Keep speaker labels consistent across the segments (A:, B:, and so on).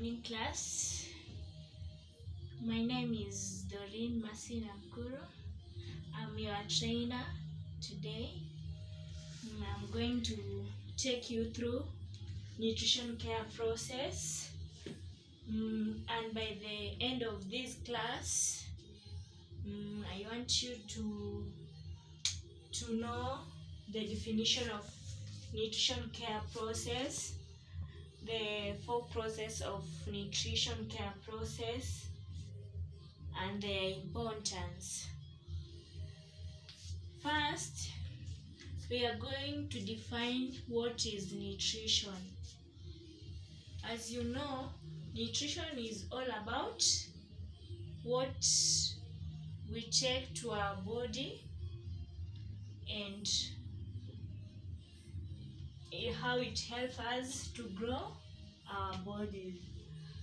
A: morning class. My name is Doreen Masina Mkuru. I'm your trainer today. I'm going to take you through nutrition care process. And by the end of this class, I want you to know the definition of nutrition care process, the four process of nutrition care process, and their importance. First, we are going to define what is nutrition. As you know, nutrition is all about what we take to our body and how it helps us to grow our bodies.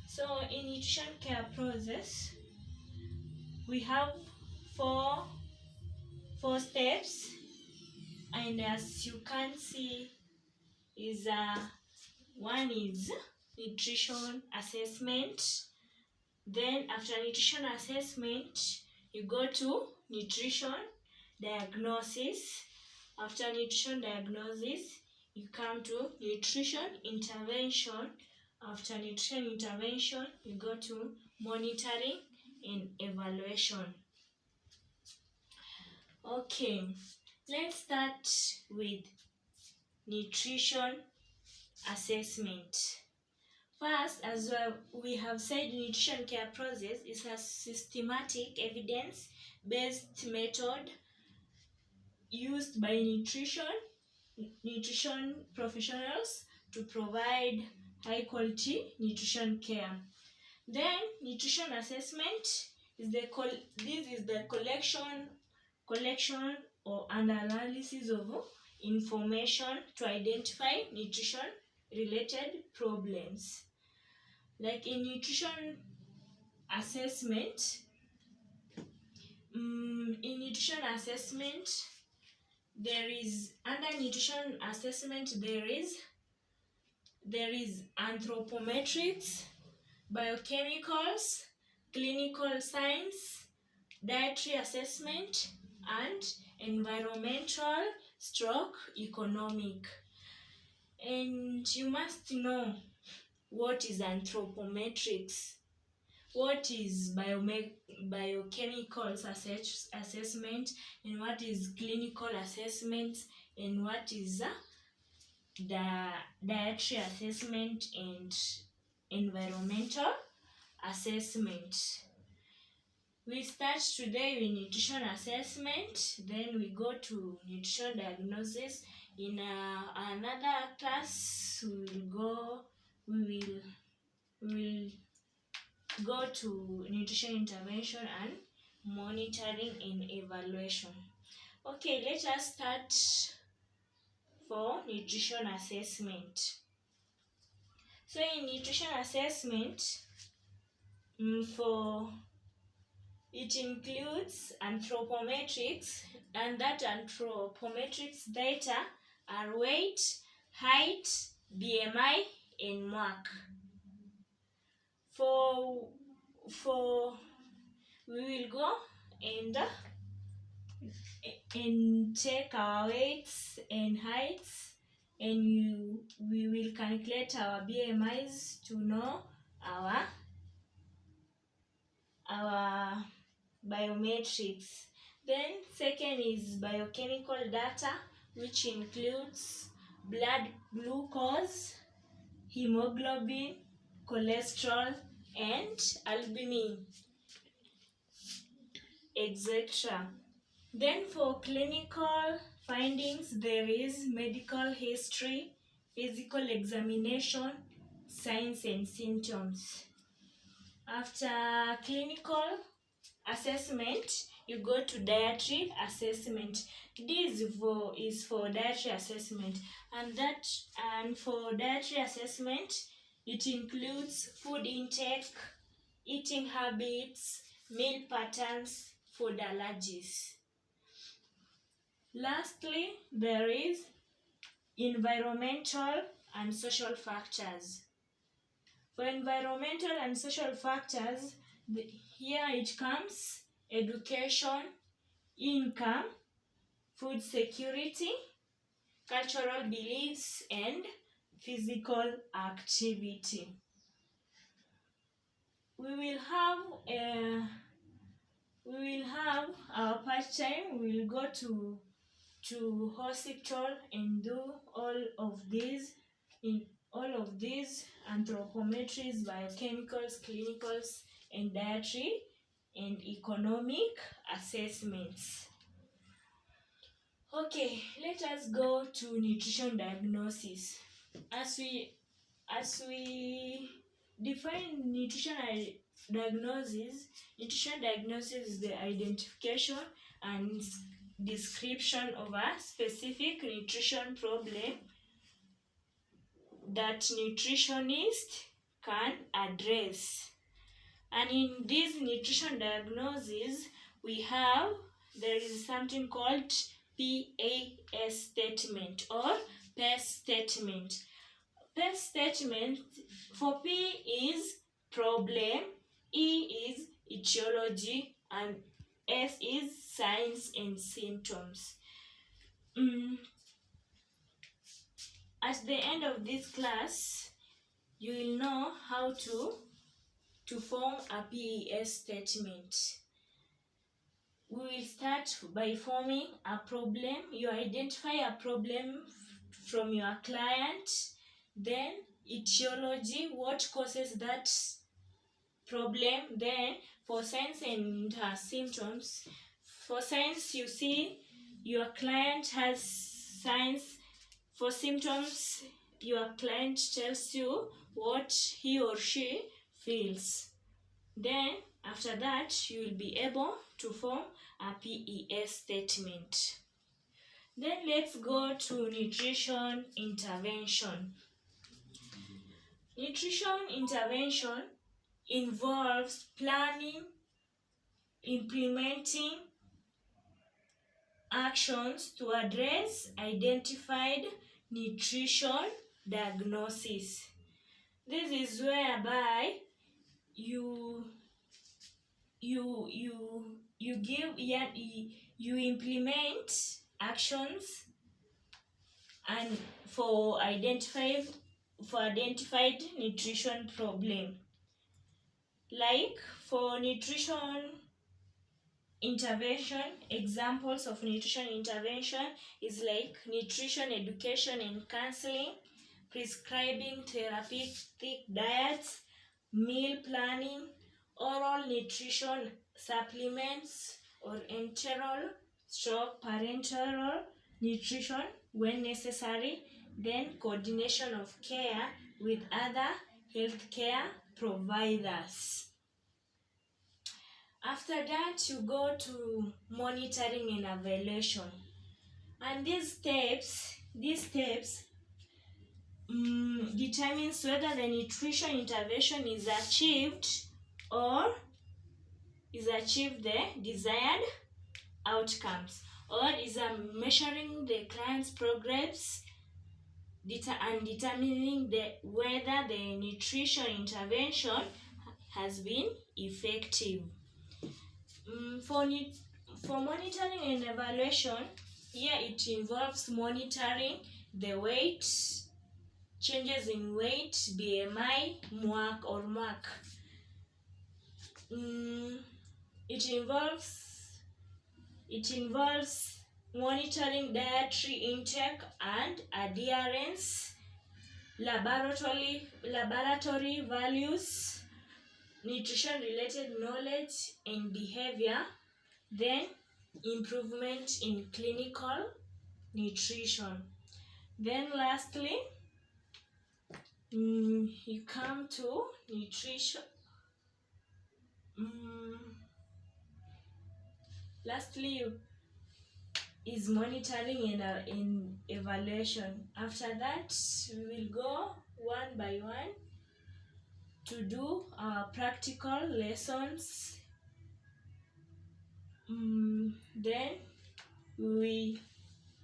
A: So in nutrition care process, we have four steps, and as you can see is one is nutrition assessment. Then after nutrition assessment, you go to nutrition diagnosis. After nutrition diagnosis, you come to nutrition intervention. After nutrition intervention, you go to monitoring and evaluation. Okay, let's start with nutrition assessment. First, as we have said, nutrition care process is a systematic evidence-based method used by nutrition professionals to provide high-quality nutrition care. Then, nutrition assessment is the collection or analysis of information to identify nutrition-related problems. Like in nutrition assessment, there is anthropometrics, biochemicals, clinical science, dietary assessment, and environmental/economic. And you must know what is anthropometrics, what is biochemical assessment, and what is clinical assessment, and what is the dietary assessment and environmental assessment. We start today with nutrition assessment, then we go to nutrition diagnosis. In another class, we will go to nutrition intervention and monitoring and evaluation. Okay, let us start for nutrition assessment. So in nutrition assessment, it includes anthropometrics, and that anthropometrics data are weight, height, BMI, and mark. We will go and take our weights and heights, and we will calculate our BMIs to know our biometrics. Then second is biochemical data, which includes blood glucose, hemoglobin, cholesterol, and albumin, etc. Then for clinical findings, there is medical history, physical examination, signs and symptoms. After clinical assessment, you go to dietary assessment. This is for dietary assessment, and for dietary assessment, it includes food intake, eating habits, meal patterns, food allergies. Lastly, there is environmental and social factors. For environmental and social factors, here it comes: education, income, food security, cultural beliefs, and physical activity. We will have our part time. We will go to hospital and do all of these anthropometrics, biochemicals, clinicals, and dietary and economic assessments. Okay, let us go to nutrition diagnosis. As we define diagnosis, nutrition diagnosis is the identification and description of a specific nutrition problem that nutritionists can address. And in this nutrition diagnosis, there is something called PAS statement or PAS statement. PAS statement for P is problem, E is etiology, and S is signs and symptoms. At the end of this class, you will know how to form a PAS statement. We will start by forming a problem. You identify a problem from your client, then etiology, what causes that problem, then for signs and symptoms. For signs, you see your client has signs. For symptoms, your client tells you what he or she feels. Then after that, you will be able to form a PES statement. Then let's go to nutrition intervention. Nutrition intervention involves planning, implementing actions to address identified nutrition diagnosis. This is whereby you implement actions and for identified nutrition problem. Like for nutrition intervention, examples of nutrition intervention is like nutrition education and counseling, prescribing therapeutic diets, meal planning, oral nutrition supplements, or enteral/parenteral nutrition when necessary, then coordination of care with other healthcare providers. After that, you go to monitoring and evaluation. And these steps determines whether the nutrition intervention is achieved the desired outcomes, or is measuring the client's progress and determining whether the nutrition intervention has been effective. For monitoring and evaluation, here it involves monitoring the weight, changes in weight, BMI, MWAC. It involves monitoring dietary intake and adherence, laboratory values, nutrition-related knowledge and behavior, then improvement in clinical nutrition. Then lastly, you come to nutrition. Lastly, is monitoring and evaluation. After that, we will go one by one to do our practical lessons. Then we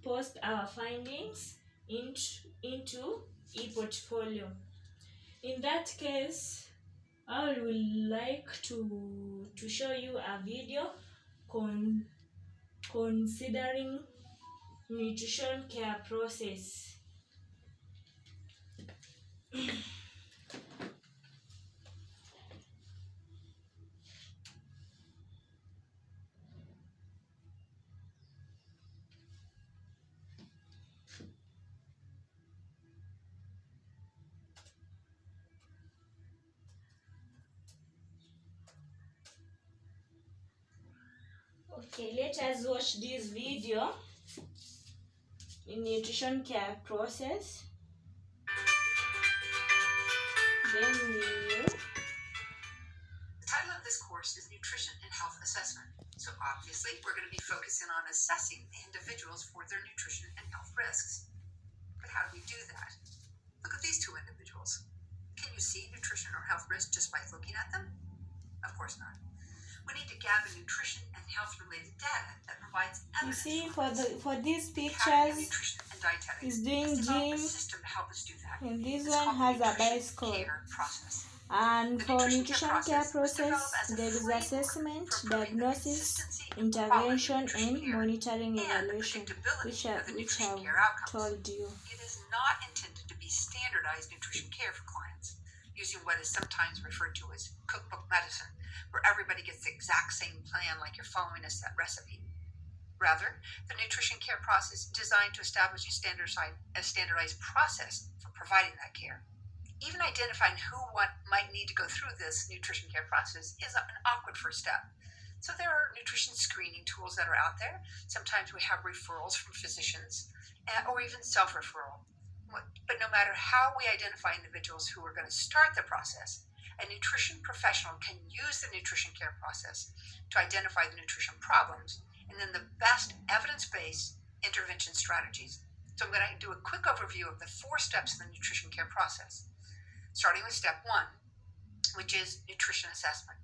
A: post our findings into e-portfolio. In that case, I would like to show you a video considering nutrition care process. Okay, let us watch this video in nutrition care process. Then we will.
B: The title of this course is Nutrition and Health Assessment. So obviously, we're going to be focusing on assessing individuals for their nutrition and health risks. But how do we do that? Look at these two individuals. Can you see nutrition or health risk just by looking at them? Of course not. We need to gather nutrition and health-related data that provides
A: You
B: evidence.
A: see, for these
B: Category of
A: pictures,
B: nutrition and dietary.
A: he's doing
B: Let's develop a
A: gym,
B: system to help us do that.
A: and this
B: It's
A: one
B: called
A: has
B: the
A: a
B: nutrition
A: bicycle.
B: care process.
A: And
B: The
A: for
B: nutrition
A: nutrition care
B: was developed
A: process,
B: as a
A: there is
B: framework
A: assessment,
B: for improving the
A: diagnosis,
B: consistency and quality of
A: intervention,
B: nutrition
A: and
B: care
A: monitoring
B: and the
A: evaluation,
B: predictability
A: which
B: of the nutrition
A: I've
B: care outcomes.
A: told you.
B: It is not intended to be standardized nutrition care for clients, using what is sometimes referred to as cookbook medicine, where everybody gets the exact same plan like you're following a set recipe. Rather, the nutrition care process is designed to establish a standardized process for providing that care. Even identifying who might need to go through this nutrition care process is an awkward first step. So there are nutrition screening tools that are out there. Sometimes we have referrals from physicians or even self-referral. But no matter how we identify individuals who are going to start the process, a nutrition professional can use the nutrition care process to identify the nutrition problems and then the best evidence-based intervention strategies. So I'm going to do a quick overview of the 4 steps in the nutrition care process, starting with step 1, which is nutrition assessment.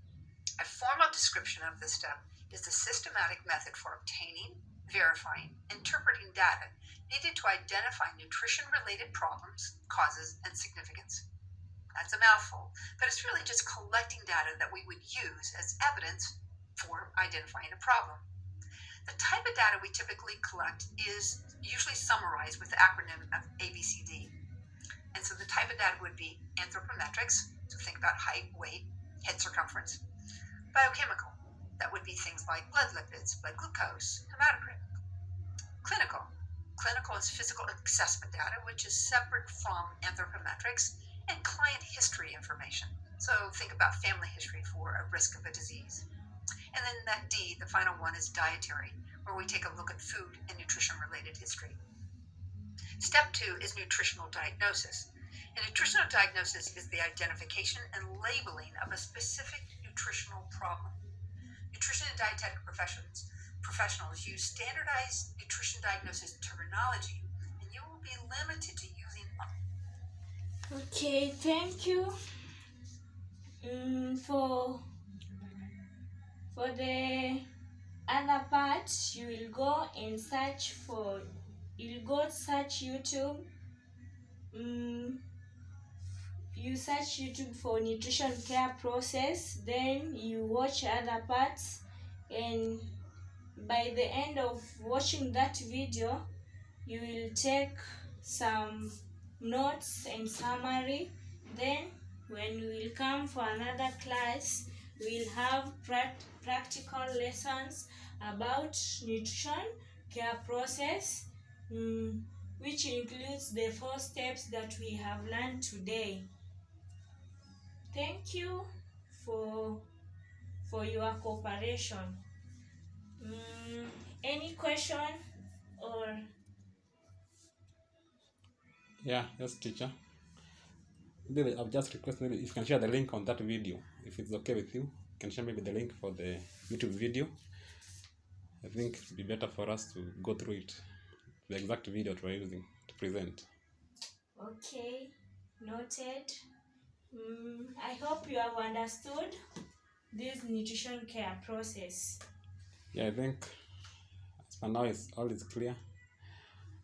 B: A formal description of this step is the systematic method for obtaining, verifying, interpreting data needed to identify nutrition-related problems, causes, and significance. That's a mouthful, but it's really just collecting data that we would use as evidence for identifying a problem. The type of data we typically collect is usually summarized with the acronym of ABCD. And so the type of data would be anthropometrics, so think about height, weight, head circumference. Biochemical, that would be things like blood lipids, blood glucose, hematocrit. Clinical is physical assessment data, which is separate from anthropometrics, and client history information. So think about family history for a risk of a disease. And then that D, the final one, is dietary, where we take a look at food and nutrition-related history. Step 2 is nutritional diagnosis. And nutritional diagnosis is the identification and labeling of a specific nutritional problem. Nutrition and dietetic professionals use standardized nutrition diagnosis terminology, and you will be limited to using.
A: Okay, thank you. For the other part, you will go and search for. You'll go search YouTube. You search YouTube for nutrition care process. Then you watch other parts, and by the end of watching that video, you will take some notes and summary. Then when we will come for another class, we'll have practical lessons about nutrition care process, which includes the 4 steps that we have learned today. Thank you for your cooperation. Any question or?
C: Yeah, yes, teacher. Maybe I'll just request maybe if you can share the link on that video. If it's okay with you, you can share maybe the link for the YouTube video. I think it would be better for us to go through it, the exact video we're using to present.
A: Okay, noted. I hope you have understood this nutrition care process.
C: Yeah, I think as for now all is clear.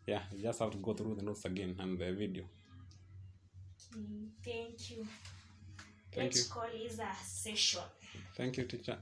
C: Yeah, you just have to go through the notes again and the video.
A: Thank you.
C: Thank you.
A: Let's call it a session.
C: Thank you, teacher.